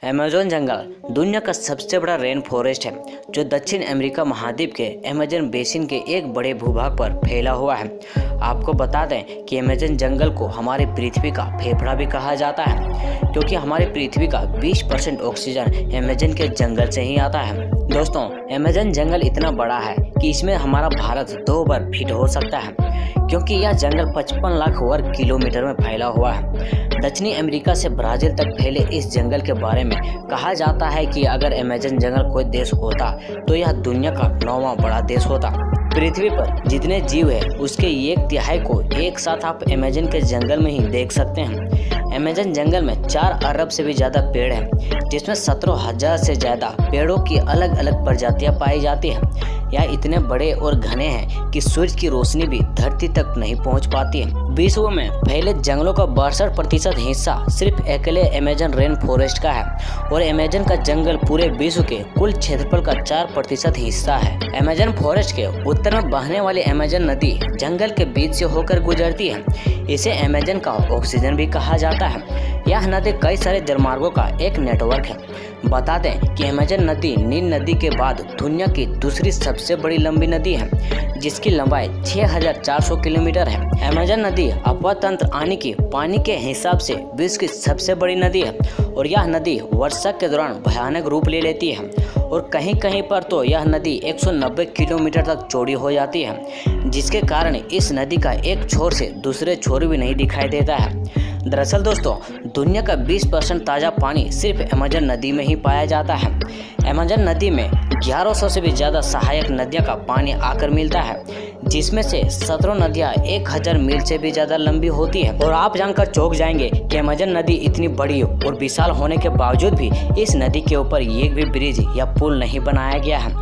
Amazon जंगल दुनिया का सबसे बड़ा रेन फॉरेस्ट है जो दक्षिण अमेरिका महाद्वीप के अमेज़न बेसिन के एक बड़े भूभाग पर फैला हुआ है। आपको बता दें कि अमेज़न जंगल को हमारी पृथ्वी का फेफड़ा भी कहा जाता है क्योंकि हमारी पृथ्वी का 20% ऑक्सीजन अमेज़न के जंगल से ही आता है। दोस्तों, अमेज़न जंगल इतना बड़ा है कि इसमें हमारा भारत 2 बार फिट हो सकता है क्योंकि यह जंगल 55 लाख वर्ग किलोमीटर में फैला हुआ है। दक्षिणी अमेरिका से ब्राज़ील तक फैले इस जंगल के बारे में कहा जाता है कि अगर अमेज़न जंगल कोई देश होता तो यह दुनिया का 9वां बड़ा देश होता। पृथ्वी पर जितने जीव है उसके 1/3 को एक साथ आप अमेज़न के जंगल में ही देख सकते हैं। अमेज़न जंगल में 4 अरब से भी ज़्यादा पेड़ हैं जिसमें 17,000 से ज़्यादा पेड़ों की अलग अलग प्रजातियां पाई जाती हैं। यह इतने बड़े और घने हैं कि सूरज की रोशनी भी धरती तक नहीं पहुंच पाती है। विश्व में फैले जंगलों का 62% हिस्सा सिर्फ अकेले अमेज़न रेन फॉरेस्ट का है और अमेज़न का जंगल पूरे विश्व के कुल क्षेत्रफल का 4% हिस्सा है। अमेज़न फॉरेस्ट के उत्तर में बहने वाली अमेज़न नदी जंगल के बीच से होकर गुजरती है। इसे अमेज़न का ऑक्सीजन भी कहा जाता है। यह नदी कई सारे जलमार्गों का एक नेटवर्क है। बता दें कि अमेज़न नदी नील नदी के बाद दुनिया की दूसरी सबसे बड़ी लंबी नदी है जिसकी लंबाई 6,400 किलोमीटर है। अमेज़न नदी अपवाह तंत्र यानी कि पानी के हिसाब से विश्व की सबसे बड़ी नदी है और यह नदी वर्षा के दौरान भयानक रूप ले लेती है और कहीं कहीं पर तो यह नदी 190 किलोमीटर तक चौड़ी हो जाती है जिसके कारण इस नदी का एक छोर से दूसरे छोर भी नहीं दिखाई देता है। दरअसल दोस्तों, दुनिया का 20% ताज़ा पानी सिर्फ अमेज़न नदी में ही पाया जाता है। अमेज़न नदी में 1100 से भी ज़्यादा सहायक नदियों का पानी आकर मिलता है जिसमें से 17 नदियाँ 1000 मील से भी ज़्यादा लंबी होती है। और आप जानकर चौंक जाएंगे कि अमेज़न नदी इतनी बड़ी और विशाल होने के बावजूद भी इस नदी के ऊपर एक भी ब्रिज या पुल नहीं बनाया गया है।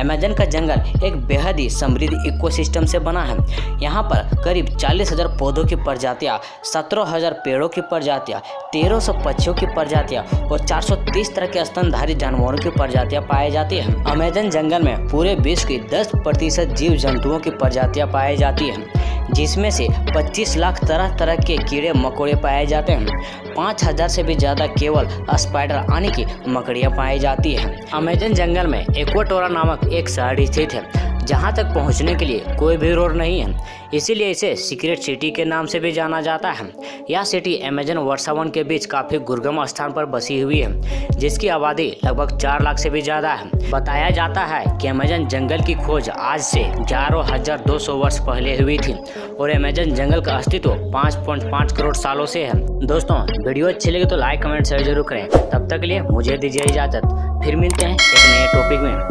अमेज़न का जंगल एक बेहद ही समृद्ध इकोसिस्टम से बना है। यहाँ पर करीब 40,000 पौधों की प्रजातियाँ, 17,000 पेड़ों की प्रजातियाँ, 1300 पक्षियों की प्रजातियाँ और 430 तरह के स्तनधारी जानवरों की प्रजातियाँ पाई जाती हैं। अमेज़न जंगल में पूरे विश्व की 10% जीव जंतुओं की प्रजातियाँ पाई जाती हैं जिसमें से 25 लाख तरह तरह के कीड़े मकोड़े पाए जाते हैं। 5,000 से भी ज़्यादा केवल स्पाइडर यानी कि मकड़ियाँ पाई जाती हैं। अमेज़न जंगल में एक्वाटोरा नामक एक शहर स्थित है जहां तक पहुंचने के लिए कोई भी रोड नहीं है, इसीलिए इसे सीक्रेट सिटी के नाम से भी जाना जाता है। यह सिटी अमेज़न वर्षावन के बीच काफ़ी दुर्गम स्थान पर बसी हुई है जिसकी आबादी लगभग 4 लाख से भी ज़्यादा है। बताया जाता है कि अमेज़न जंगल की खोज आज से 11,200 वर्ष पहले हुई थी और अमेज़न जंगल का अस्तित्व 5.5 करोड़ सालों से है। दोस्तों, वीडियो अच्छी लगी तो लाइक कमेंट शेयर जरूर करें। तब तक के लिए मुझे दीजिए इजाज़त, फिर मिलते हैं एक नए टॉपिक में।